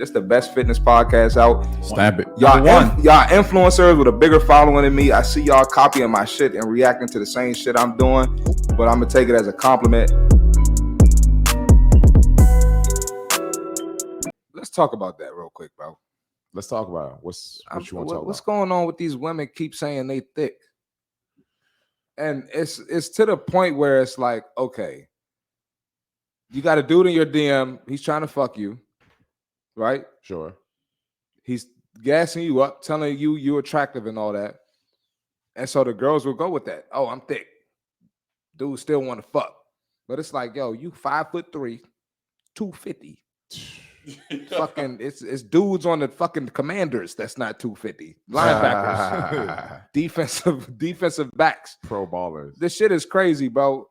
This the best fitness podcast out. Stamp it. Y'all influencers with a bigger following than me. I see y'all copying my shit and reacting to the same shit I'm doing, but I'm gonna take it as a compliment. Let's talk about that real quick, bro. Let's talk about it. What you want to talk what's about? going on with these women keep saying they thick? And it's to the point where it's like, okay, you got a dude in your DM, he's trying to fuck you, right? Sure. He's gassing you up, telling you you're attractive and all that. And so the girls will go with that. Oh, I'm thick. Dudes still want to fuck. But it's like, yo, you 5'3", 250. Fucking it's dudes on the fucking Commanders that's not 250. Linebackers. defensive backs. Pro ballers. This shit is crazy, bro.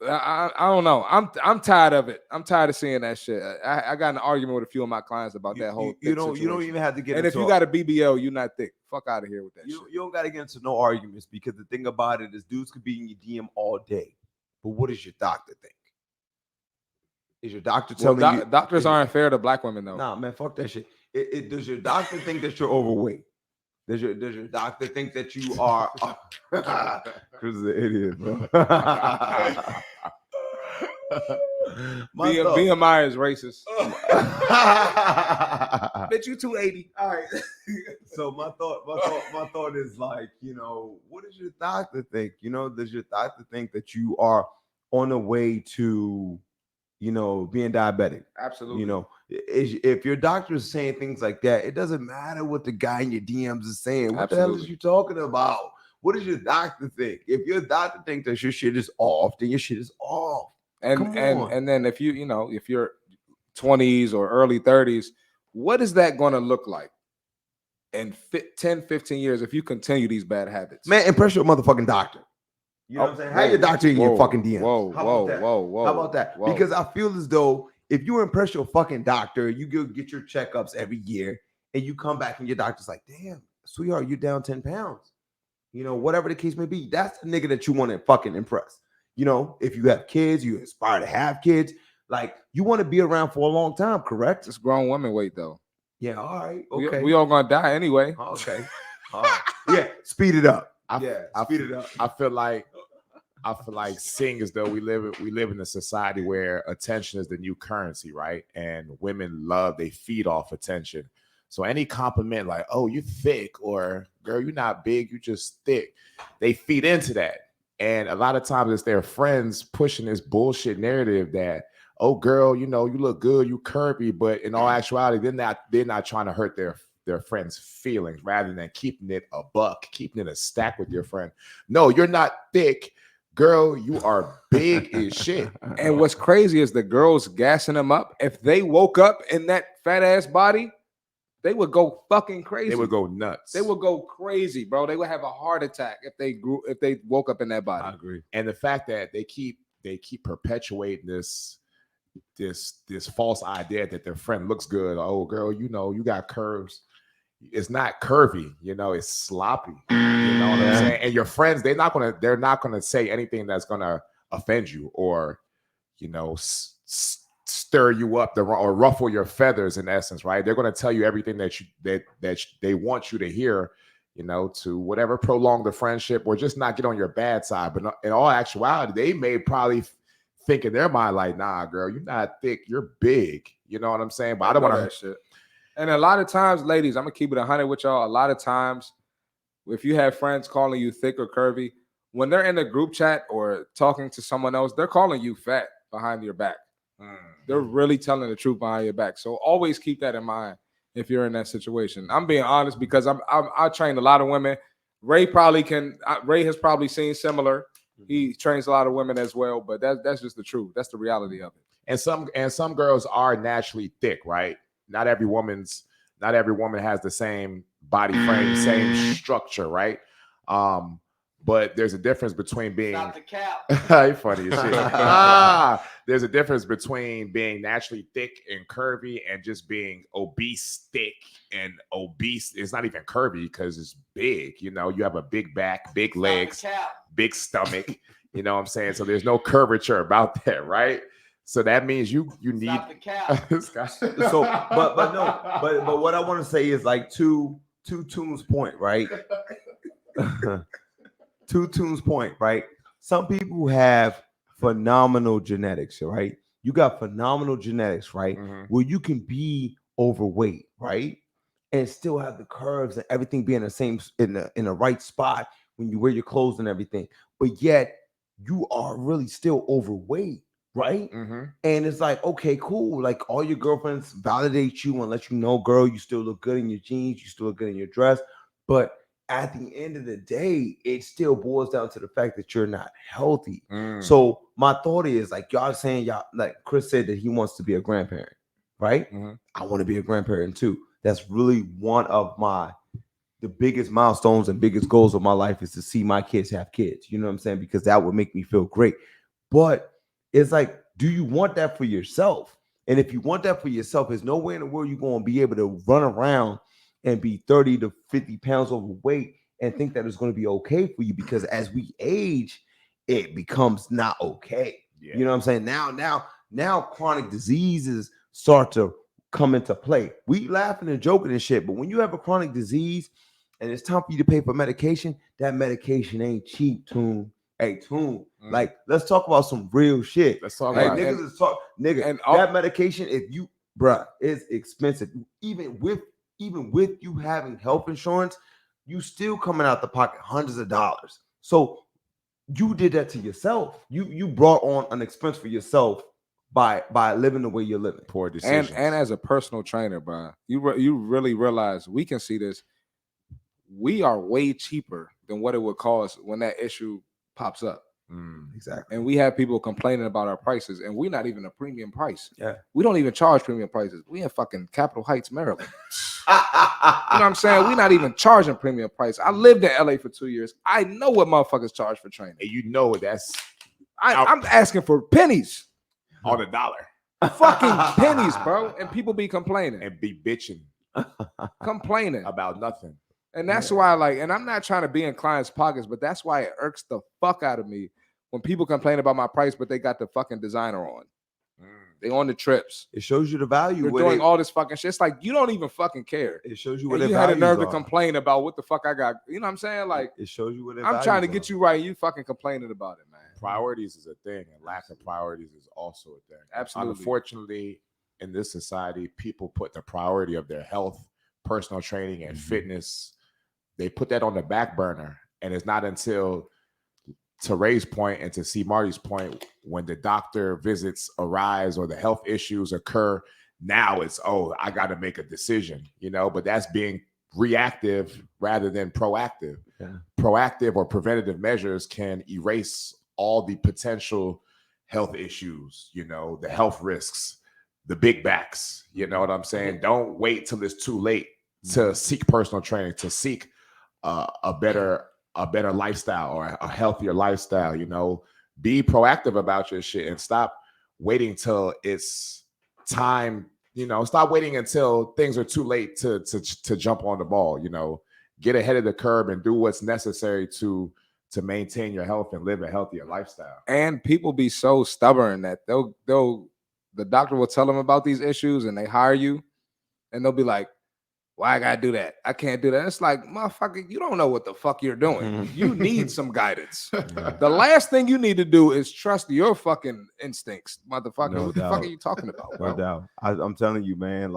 I don't know. I'm tired of it. I'm tired of seeing that shit. I got an argument with a few of my clients about that whole you don't even have to get and into if you got a BBL, you're not thick. Fuck out of here with that shit. You don't got to get into no arguments, because the thing about it is dudes could be in your DM all day. But what does your doctor think? Is your doctor telling you? Doctors aren't fair to black women, though. Nah, man, fuck that shit. Does your doctor think that you're overweight? Does your doctor think that you are? Chris is an idiot, bro. BMI is racist. Bitch, you 280. All right. So my thought is like, what does your doctor think? Does your doctor think that you are on the way to, being diabetic? Absolutely. If your doctor is saying things like that, it doesn't matter what the guy in your DMs is saying. What Absolutely. the hell is you talking about? What does your doctor think? If your doctor thinks that your shit is off, then your shit is off. And then if if you're 20s or early 30s, what is that going to look like in 10, 15 years if you continue these bad habits? Man, impress your motherfucking doctor. You know what I'm saying? Have your doctor in your fucking DMs. Whoa. How about that? Because I feel as though if you impress your fucking doctor, you go get your checkups every year, and you come back and your doctor's like, damn, sweetheart, you're down 10 pounds. Whatever the case may be, that's the nigga that you want to fucking impress. If you have kids, you aspire to have kids, like you want to be around for a long time, correct? It's grown women weight, though. Yeah, all right. Okay. We all gonna die anyway. Okay. All right. Yeah, speed it up. Speed it up. I feel like seeing as though we live in a society where attention is the new currency, right? And women they feed off attention. So any compliment like, oh, you thick, or girl, you're not big, you just thick, they feed into that. And a lot of times it's their friends pushing this bullshit narrative that, oh, girl, you look good, you curvy, but in all actuality, they're not trying to hurt their friends' feelings, rather than keeping it a buck, keeping it a stack with your friend. No, you're not thick. Girl, you are big as shit. And what's crazy is the girls gassing them up. If they woke up in that fat ass body, they would go fucking crazy. They would go nuts. They would go crazy, bro. They would have a heart attack if they woke up in that body. I agree. And the fact that they keep perpetuating this false idea that their friend looks good. Oh, girl, you got curves. It's not curvy, it's sloppy. You know what I'm saying? And your friends, they're not gonna say anything that's gonna offend you or, stir you up or ruffle your feathers, in essence, right? They're gonna tell you everything that they want you to hear, to whatever prolong the friendship or just not get on your bad side. But in all actuality, they may probably think in their mind like, nah, girl, you're not thick, you're big. You know what I'm saying? But I don't want that shit. And a lot of times, ladies, I'm gonna keep it 100 with y'all. A lot of times, if you have friends calling you thick or curvy, when they're in a group chat or talking to someone else, they're calling you fat behind your back. They're really telling the truth behind your back. So always keep that in mind if you're in that situation. I'm being honest because I trained a lot of women. Ray has probably seen similar. He trains a lot of women as well, but that's just the truth. That's the reality of it. And some girls are naturally thick, right? Not every woman has the same body frame, same structure, right? But there's a difference between being Stop the cap. You're funny as shit. There's a difference between being naturally thick and curvy and just being obese, thick and obese. It's not even curvy because it's big. You have a big back, big legs, big stomach. You know what I'm saying? So there's no curvature about that, right? So that means you need Stop the cap. So, but what I want to say is like to Tune's point, right? To Tune's point, right? Some people have phenomenal genetics, right? You got phenomenal genetics, right? Where you can be overweight, right? And still have the curves and everything be in the same in the right spot when you wear your clothes and everything. But yet you are really still overweight, right? And it's like, okay, cool. Like all your girlfriends validate you and let you know, girl, you still look good in your jeans, you still look good in your dress. But at the end of the day, it still boils down to the fact that you're not healthy. So my thought is like y'all saying y'all like Chris said that he wants to be a grandparent, right? I want to be a grandparent too. That's really one of the biggest milestones and biggest goals of my life is to see my kids have kids. You know what I'm saying? Because that would make me feel great. But it's like, do you want that for yourself? And if you want that for yourself, there's no way in the world you're going to be able to run around and be 30 to 50 pounds overweight and think that it's going to be okay for you, because as we age, it becomes not okay. You know what I'm saying? Now chronic diseases start to come into play. We laughing and joking and shit, but when you have a chronic disease and it's time for you to pay for medication, that medication ain't cheap, Tune. Hey, Tune. Like, let's talk about some real shit. Let's talk hey, about niggas it. is talk, nigga. And that medication, if you, bruh, it's expensive. Even with you having health insurance, you still coming out the pocket hundreds of dollars. So you did that to yourself. You brought on an expense for yourself by living the way you're living. Poor decisions. And as a personal trainer, bro, you really realize we can see this. We are way cheaper than what it would cost when that issue pops up. Exactly. And we have people complaining about our prices, and we're not even a premium price. Yeah. We don't even charge premium prices. We in fucking Capitol Heights, Maryland. You know what I'm saying? We're not even charging premium price. I lived in LA for 2 years. I know what motherfuckers charge for training. And you know that's I'm asking for pennies on a dollar. Fucking pennies, bro. And people be complaining. And be bitching. Complaining. About nothing. And that's why, like, and I'm not trying to be in clients' pockets, but that's why it irks the fuck out of me when people complain about my price, but they got the fucking designer on. They on the trips. It shows you the value. You're doing all this fucking shit. It's like you don't even fucking care. It shows you what you had a nerve to complain about what the fuck I got. You know what I'm saying? Like, it shows you what I'm trying to get you right. You fucking complaining about it, man. Priorities is a thing, and lack of priorities is also a thing. Absolutely. Unfortunately, in this society, people put the priority of their health, personal training, and fitness. They put that on the back burner, and it's not until, to Ray's point and to see Marty's point, when the doctor visits arise or the health issues occur, now it's, oh, I got to make a decision, you know, but that's being reactive rather than proactive. Yeah. Proactive or preventative measures can erase all the potential health issues, you know, the health risks, the big backs, you know what I'm saying? Don't wait till it's too late to seek personal training, to seek a better lifestyle or a healthier lifestyle. You know, be proactive about your shit and stop waiting till it's time. You know, stop waiting until things are too late to jump on the ball. You know, get ahead of the curve and do what's necessary to maintain your health and live a healthier lifestyle. And people be so stubborn that the doctor will tell them about these issues and they hire you and they'll be like, why I gotta do that? I can't do that. It's like, motherfucker, you don't know what the fuck you're doing. You need some guidance. The last thing you need to do is trust your fucking instincts, motherfucker. No what doubt. the fuck are you talking about, bro? No doubt. I'm telling you, man.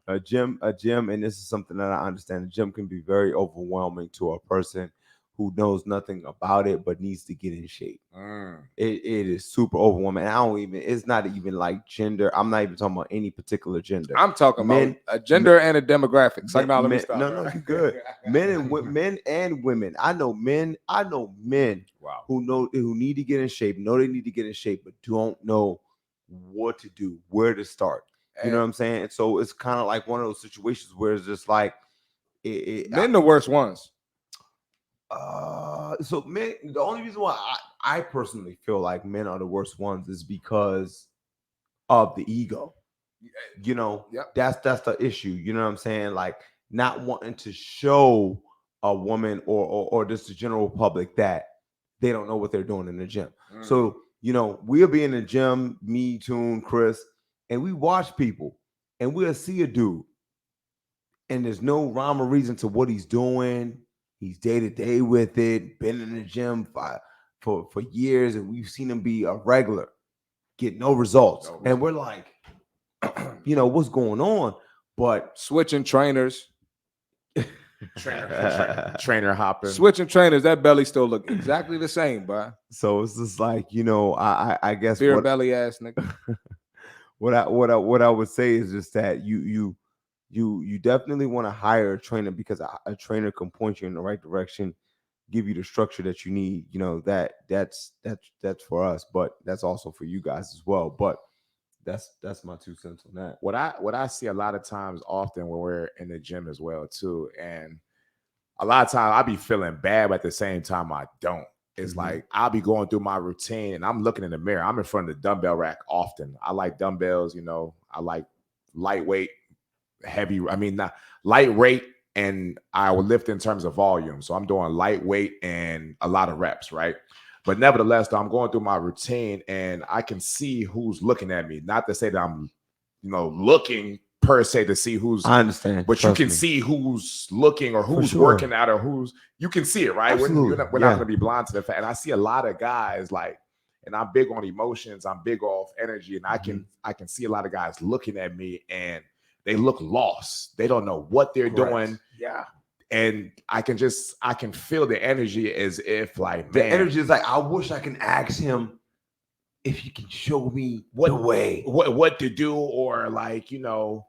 A gym, and this is something that I understand. A gym can be very overwhelming to a person who knows nothing about it but needs to get in shape. It is super overwhelming. It's not even like gender. I'm not even talking about any particular gender. I'm talking about a gender and a demographic. So now let me stop. No, you're good. Men and women. I know men Wow. who need to get in shape, know they need to get in shape, but don't know what to do, where to start. You know what I'm saying? And so it's kind of like one of those situations where it's just like men the worst ones. So men, the only reason why I personally feel like men are the worst ones is because of the ego. You know, that's the issue. You know what I'm saying? Like not wanting to show a woman or just the general public that they don't know what they're doing in the gym. So You know, we'll be in the gym, me, Toon, Chris, and we watch people, and we'll see a dude, and there's no rhyme or reason to what he's doing. He's day to day with it, been in the gym for years, and we've seen him be a regular, get no results, and we're like, you know, what's going on? But switching trainers, trainer hopping, switching trainers, that belly still look exactly the same, bro. So it's just like, you know, I guess Beer belly ass nigga. what I would say is just that you definitely want to hire a trainer, because a trainer can point you in the right direction, give you the structure that you need. You know, that's for us, but that's also for you guys as well. But that's my 2 cents on that. What I see a lot of times, often when we're in the gym as well too, and a lot of times I be feeling bad, but at the same time I don't. It's like I'll be going through my routine and I'm looking in the mirror. I'm in front of the dumbbell rack often. I like dumbbells, you know. I like lightweight, heavy. I mean, not lightweight, and I will lift in terms of volume. So I'm doing lightweight and a lot of reps, right? But nevertheless, though, I'm going through my routine and I can see who's looking at me. Not to say that I'm, you know, looking per se to see who's. I understand, but you can see who's looking or who's working out or who's. You can see it, right? We're not going to be blind to the fact. And I see a lot of guys like, and I'm big on emotions. I'm big off energy, and I can see a lot of guys looking at me and they look lost. They don't know what they're doing. Yeah. And I can feel the energy as if like, the man, energy is like, I wish I can ask him if he can show me the way, what to do, or like, you know,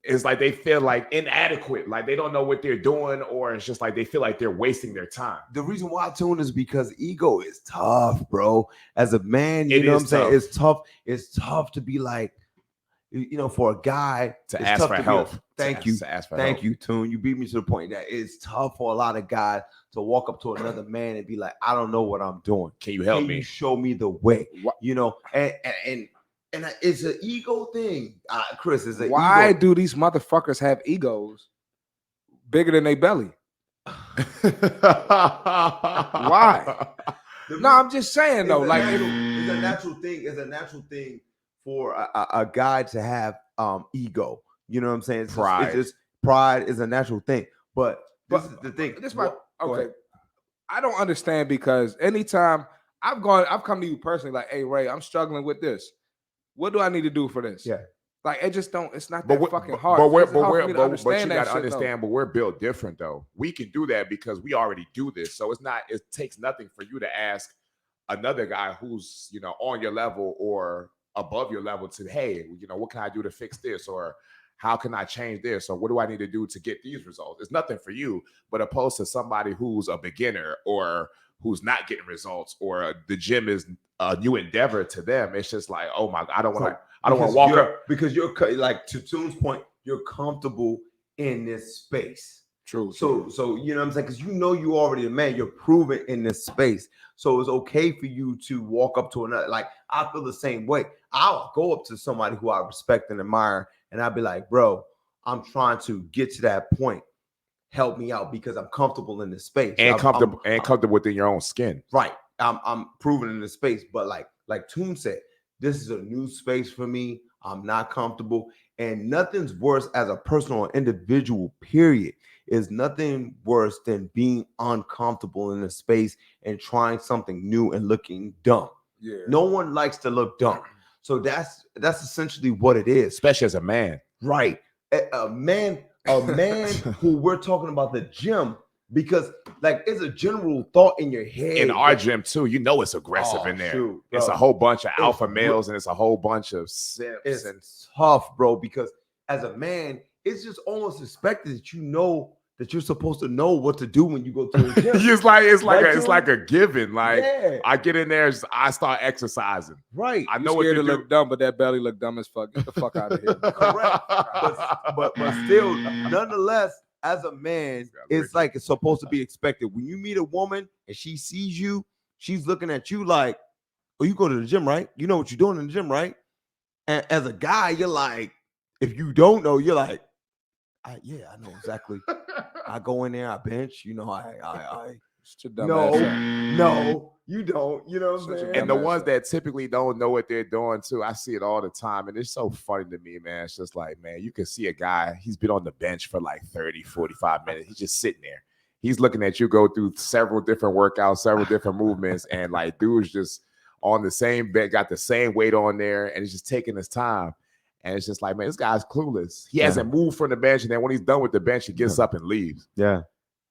it's like they feel like inadequate, like they don't know what they're doing, or it's just like they feel like they're wasting their time. The reason why, Tune, is because ego is tough, bro. As a man, you know what I'm saying? It's tough. It's tough to be like, you know, for a guy to ask for help. Thank you, Tune. You beat me to the point that it's tough for a lot of guys to walk up to another man and be like, I don't know what I'm doing. Can you help me? Can you show me the way? You know, and it's an ego thing, Chris. Is an why ego. do these motherfuckers have egos bigger than their belly? Why? No, I'm just saying though, like it's a natural thing. It's a natural thing for a guy to have ego. You know what I'm saying? Pride. It's just pride is a natural thing. But this is the thing. Okay. I don't understand, because anytime I've come to you personally, like, hey Ray, I'm struggling with this. What do I need to do for this? Yeah. Like, it just don't, it's not that fucking hard. But you understand gotta understand, but we're built different though. We can do that because we already do this. So it takes nothing for you to ask another guy who's, you know, on your level or above your level to, hey, you know, what can I do to fix this, or how can I change this, or what do I need to do to get these results? It's nothing for you, but opposed to somebody who's a beginner or who's not getting results, or the gym is a new endeavor to them. It's just like, oh my, I don't want to walk up, because you're like, to Toon's point, you're comfortable in this space. True. So you know what I'm saying? Because you know you already a man, you're proven in this space. So it's okay for you to walk up to another. Like, I feel the same way. I'll go up to somebody who I respect and admire, and I'll be like, bro, I'm trying to get to that point. Help me out, because I'm comfortable in this space. And comfortable within your own skin. Right. I'm proven in this space. But like Toon said, this is a new space for me. I'm not comfortable. And nothing's worse as a personal or individual, period, is nothing worse than being uncomfortable in a space and trying something new and looking dumb. Yeah. No one likes to look dumb. So that's essentially what it is. Especially as a man. Right. A man who we're talking about the gym, because like it's a general thought in your head. In our gym too, you know, it's aggressive in there. Shoot, it's a whole bunch of alpha males and it's a whole bunch of simps. It's tough, bro, because as a man, it's just almost expected that you know that you're supposed to know what to do when you go to the gym. it's like a given. Like, I get in there, I start exercising. Right. I know what to look dumb, but that belly look dumb as fuck. Get the fuck out of here. Correct. but still, nonetheless, as a man, it's like it's supposed to be expected. When you meet a woman and she sees you, she's looking at you like, oh, you go to the gym, right? You know what you're doing in the gym, right? And as a guy, you're like, if you don't know, you're like, yeah, I know exactly. I go in there, I bench, you know, no, You don't. You know what I'm Such a saying? And the dumbass ones up. that typically don't know what they're doing too, I see it all the time. And it's so funny to me, man. It's just like, man, you can see a guy, he's been on the bench for like 30, 45 minutes. He's just sitting there. He's looking at you go through several different workouts, several different movements, and like dude's just on the same bed, got the same weight on there, and he's just taking his time. And it's just like, man, this guy's clueless. He hasn't moved from the bench, and then when he's done with the bench, he gets up and leaves. Yeah.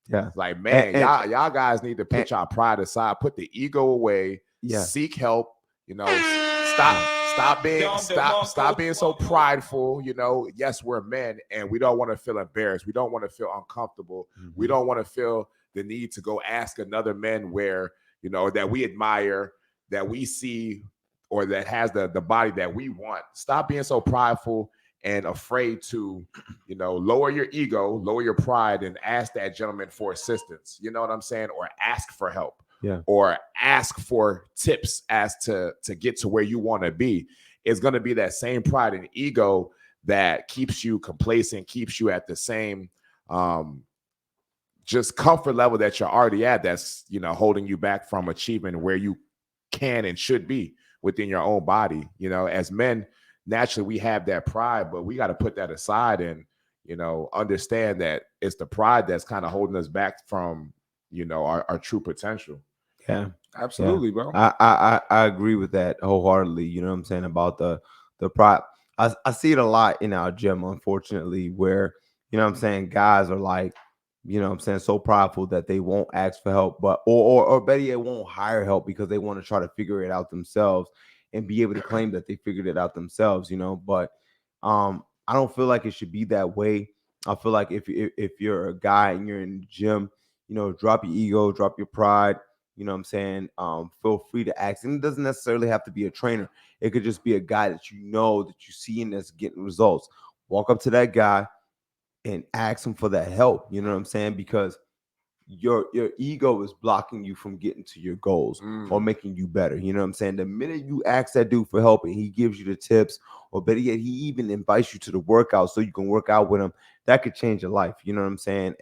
Yeah. It's like, man, And- y'all guys need to put y'all pride aside, put the ego away, Yeah. seek help. You know, stop being so prideful. You know, yes, we're men, and we don't want to feel embarrassed. We don't want to feel uncomfortable. We don't want to feel the need to go ask another man where, you know, that we admire, that we see, or that has the body that we want. Stop being so prideful and afraid to, you know, lower your ego, lower your pride, and ask that gentleman for assistance. You know what I'm saying? Or ask for help. Yeah. Or ask for tips as to get to where you want to be. It's going to be that same pride and ego that keeps you complacent, keeps you at the same just comfort level that you're already at. That's, you know, holding you back from achieving where you can and should be within your own body. You know, as men, naturally we have that pride, but we got to put that aside and, you know, understand that it's the pride that's kind of holding us back from, you know, our true potential. Yeah. Absolutely, bro. I agree with that wholeheartedly. You know what I'm saying about the pride. I see it a lot in our gym, unfortunately, where, you know what I'm saying, guys are like, you know what I'm saying, so prideful that they won't ask for help, but or better yet, won't hire help because they want to try to figure it out themselves and be able to claim that they figured it out themselves, you know. But I don't feel like it should be that way. I feel like if you're a guy and you're in the gym, you know, drop your ego, drop your pride. You know what I'm saying? Feel free to ask. And it doesn't necessarily have to be a trainer. It could just be a guy that you know, that you see and that's getting results. Walk up to that guy and ask him for that help. You know what I'm saying? Because your ego is blocking you from getting to your goals or making you better. You know what I'm saying? The minute you ask that dude for help and he gives you the tips, or better yet, he even invites you to the workout so you can work out with him, that could change your life. You know what I'm saying?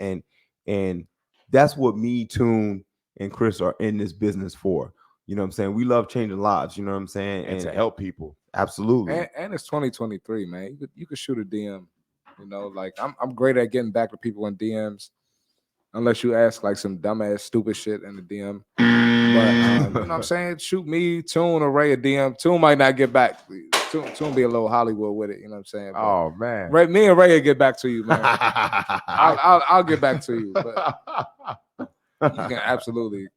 And that's what me, Tune, and Chris are in this business for. You know what I'm saying? We love changing lives. You know what I'm saying? And to help people. Absolutely. And it's 2023, man. You could shoot a DM. You know, like I'm great at getting back to people in DMs, unless you ask like some dumbass stupid shit in the DM. But you know what I'm saying? Shoot me, Tune, or Ray a DM. Tune might not get back. Tune be a little Hollywood with it. You know what I'm saying? But Oh man, me and Ray will get back to you, man. I'll get back to you. But you can absolutely.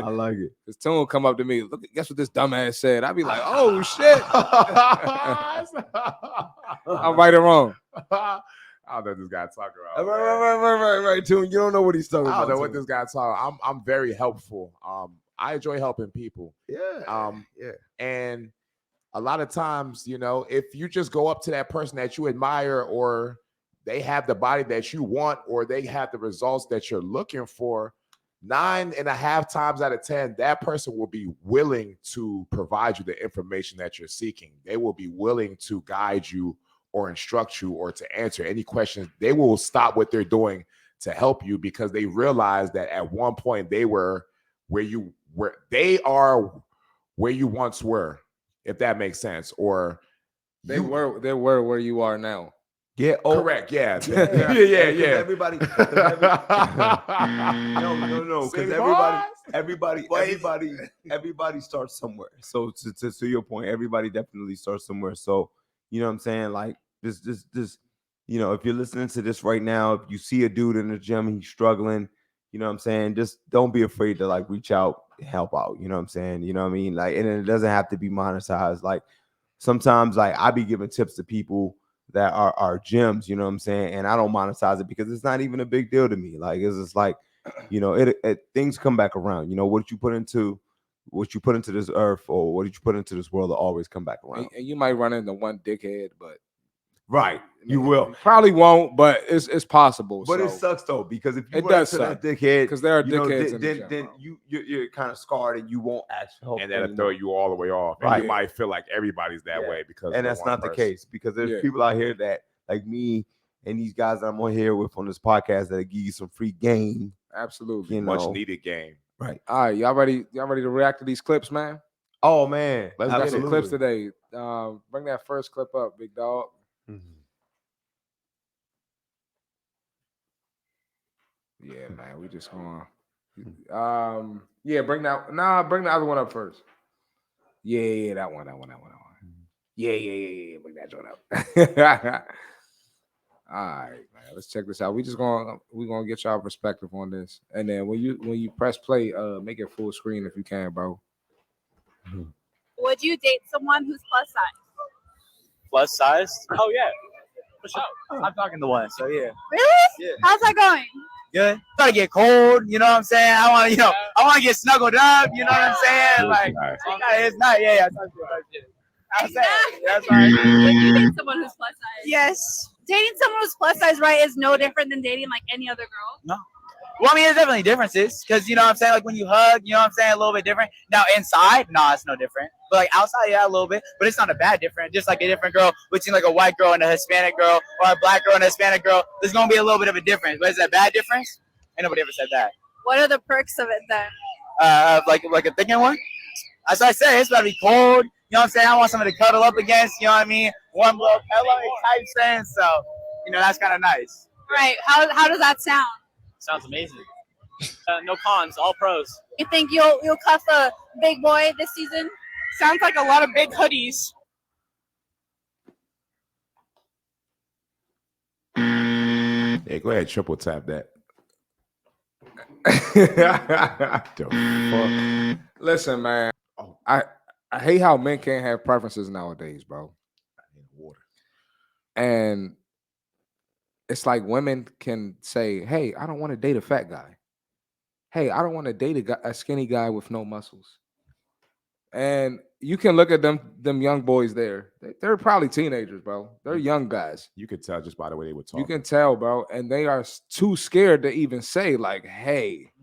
I like it. This Tune will come up to me. Look, guess what this dumbass said? I'd be like, oh shit. I'm right or wrong. I don't know what this guy talking about. Right, Tune. You don't know what he's talking about. I don't know what this guy talking. I'm very helpful. I enjoy helping people. Yeah. And a lot of times, you know, if you just go up to that person that you admire, or they have the body that you want, or they have the results that you're looking for, 9.5 times out of 10, that person will be willing to provide you the information that you're seeking. They will be willing to guide you or instruct you or to answer any questions. They will stop what they're doing to help you because they realize that at one point they were where you were. They are where you once were, if that makes sense. Or they were where you are now. Yeah. Oh, correct. Yeah. Yeah. Everybody. No. Because everybody starts somewhere. So to your point, everybody definitely starts somewhere. So you know what I'm saying? Like this. You know, if you're listening to this right now, if you see a dude in the gym, he's struggling. You know what I'm saying? Just don't be afraid to like reach out and help out. You know what I'm saying? You know what I mean? Like, and it doesn't have to be monetized. Like sometimes, like I be giving tips to people that are gyms, you know what I'm saying? And I don't monetize it because it's not even a big deal to me. Like it's just like, you know, it things come back around. You know, what you put into this earth, or what did you put into this world, will always come back around. And you might run into one dickhead, but right, you will. You probably won't, but it's possible. But so. It sucks though, because if you it run does into suck. that dickhead, because there are dickheads in the then gym, then you're kind of scarred and you won't ask for help, and that'll throw you all the way off. And you might feel like everybody's that way because, and that's not the case, because there's people out here that like me and these guys that I'm on here with on this podcast that give you some free game. Absolutely, you know, much needed game. Right. All right, y'all ready? Y'all ready to react to these clips, man? Oh man, Let's Got get some it. clips today. Bring that first clip up, big dog. Yeah, man. We just going. Yeah, bring that. Nah, bring the other one up first. Yeah, that one. Yeah. Bring that joint up. All right, man. Let's check this out. We're gonna get y'all perspective on this, and then when you press play, make it full screen if you can, bro. Would you date someone who's plus size? Plus size? Oh yeah, for sure. I'm talking to one, so yeah. Really? Yeah. How's that going? Good. It's about to get cold, you know what I'm saying? I want to get snuggled up, you know what I'm saying? Like, it's not. Yeah. I'm saying. That's right. Would you date someone who's plus size? Yes. Dating someone who's plus size, right, is no different than dating like any other girl. No. Well, I mean, there's definitely differences because, you know what I'm saying? Like, when you hug, you know what I'm saying? A little bit different. Now, inside, nah, it's no different. But, like, outside, yeah, a little bit. But it's not a bad difference. Just like a different girl between, like, a white girl and a Hispanic girl or a black girl and a Hispanic girl, there's going to be a little bit of a difference. But is that a bad difference? Ain't nobody ever said that. What are the perks of it then? Like a thinking one? As I say, it's about to be cold. You know what I'm saying? I want somebody to cuddle up against, you know what I mean? Warm little pillow type thing. So, you know, that's kind of nice. Right. How does that sound? Sounds amazing. No cons, all pros. You think you'll cuff a big boy this season? Sounds like a lot of big hoodies. Hey, go ahead, triple tap that. The fuck? Listen, man. I hate how men can't have preferences nowadays, bro. And it's like women can say, "Hey, I don't want to date a fat guy. Hey, I don't want to date a skinny guy with no muscles." And you can look at them young boys there. They're probably teenagers, bro. They're young guys. You could tell just by the way they were talking. You can tell, bro. And they are too scared to even say, like, "Hey,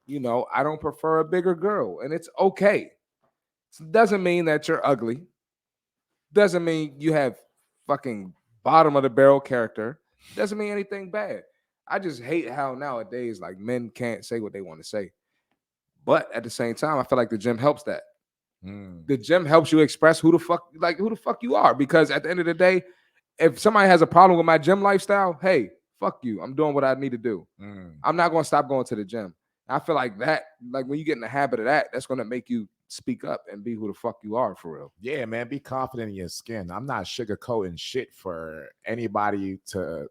you know, I don't prefer a bigger girl." And it's okay. It doesn't mean that you're ugly. Doesn't mean you have fucking bottom of the barrel character. Doesn't mean anything bad. I just hate how nowadays, like, men can't say what they want to say. But at the same time, I feel like the gym helps that. The gym helps you express who the fuck you are. Because at the end of the day, if somebody has a problem with my gym lifestyle, hey, fuck you. I'm doing what I need to do. I'm not going to stop going to the gym. I feel like that, like when you get in the habit of that, that's going to make you speak up and be who the fuck you are for real. Yeah, man, be confident in your skin. I'm not sugarcoating shit for anybody to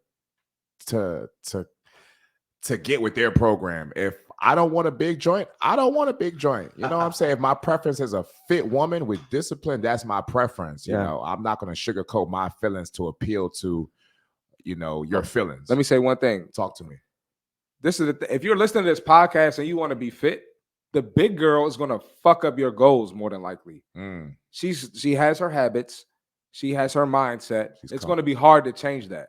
get with their program. If I don't want a big joint, I don't want a big joint. You know what I'm saying? If my preference is a fit woman with discipline, that's my preference. You know, I'm not going to sugarcoat my feelings to appeal to, you know, your feelings. Let me say one thing. Talk to me. This is if you're listening to this podcast and you want to be fit, the big girl is going to fuck up your goals more than likely. She has her habits. She has her mindset. It's going to be hard to change that.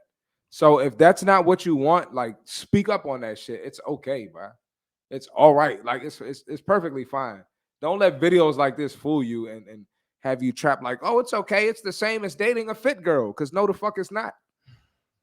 So if that's not what you want, like, speak up on that shit. It's okay, bro. It's all right. Like, it's perfectly fine. Don't let videos like this fool you and have you trapped like, oh, it's okay. It's the same as dating a fit girl. Because no, the fuck it's not.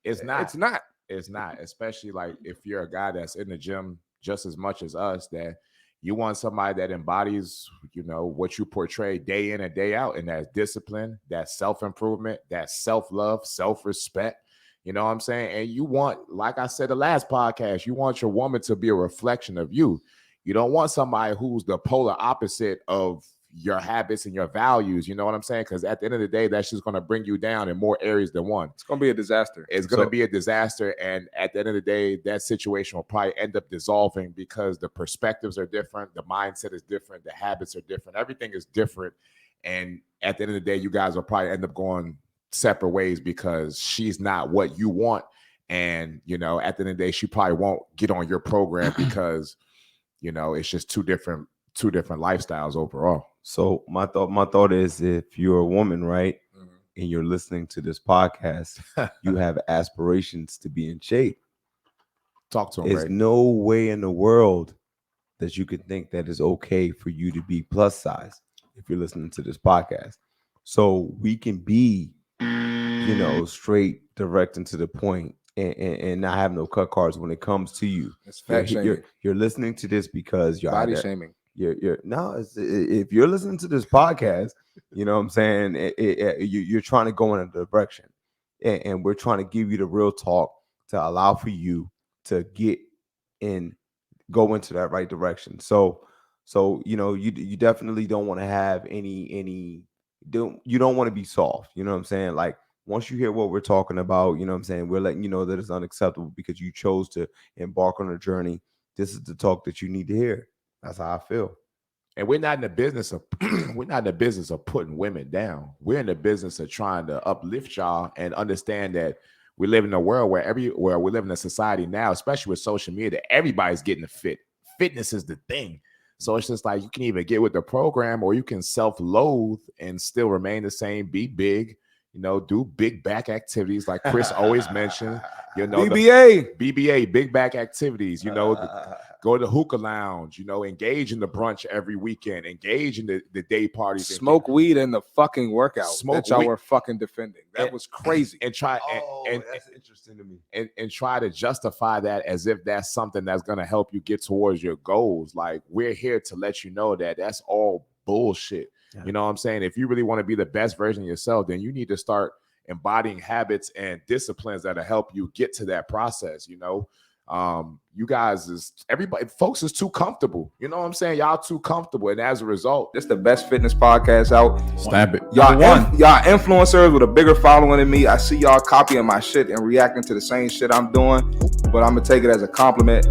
It's not. It's not. It's not. Especially like if you're a guy that's in the gym just as much as us, that you want somebody that embodies, you know, what you portray day in and day out. And that's discipline, that's self-improvement, that's self-love, self-respect. You know what I'm saying? And you want, like I said the last podcast, you want your woman to be a reflection of you. You don't want somebody who's the polar opposite of your habits and your values. You know what I'm saying? Because at the end of the day, that's just going to bring you down in more areas than one. It's going to be a disaster. It's going to be a disaster. And at the end of the day, that situation will probably end up dissolving because the perspectives are different. The mindset is different. The habits are different. Everything is different. And at the end of the day, you guys will probably end up going separate ways because she's not what you want. And, you know, at the end of the day, she probably won't get on your program because, you know, it's just two different lifestyles overall. So my thought is, if you're a woman, right, and you're listening to this podcast, you have aspirations to be in shape. Talk to him. There's no way in the world that you could think that it's okay for you to be plus size if you're listening to this podcast. So we can be, you know, straight, direct, and to the point. and not have no cut cards when it comes to you. It's fat shaming. You're listening to this because you're Body shaming. You're no. If you're listening to this podcast, you know what I'm saying. You're trying to go in a direction, and we're trying to give you the real talk to allow for you to get in, go into that right direction. So you know, you definitely don't want to have you don't want to be soft. You know what I'm saying? Like, once you hear what we're talking about, you know what I'm saying, we're letting you know that it's unacceptable because you chose to embark on a journey. This is the talk that you need to hear. That's how I feel. And we're not in the business of putting women down. We're in the business of trying to uplift y'all and understand that we live in a world where we live in a society now, especially with social media, that everybody's getting fit. Fitness is the thing. So it's just like you can either get with the program or you can self-loathe and still remain the same, be big, you know, do big back activities like Chris always mentioned, you know, BBA, big back activities, you know, go to the hookah lounge, you know, engage in the brunch every weekend, engage in the day parties. Smoke weed in the fucking workout that y'all were fucking defending. That was crazy. And try and that's interesting to me. And try to justify that as if that's something that's going to help you get towards your goals. Like, we're here to let you know that that's all bullshit. Yeah. You know what I'm saying? If you really want to be the best version of yourself, then you need to start embodying habits and disciplines that'll help you get to that process. You know, you guys folks is too comfortable. You know what I'm saying? Y'all too comfortable, and as a result, this is the best fitness podcast out. Stamp it. Y'all influencers with a bigger following than me. I see y'all copying my shit and reacting to the same shit I'm doing, but I'm gonna take it as a compliment.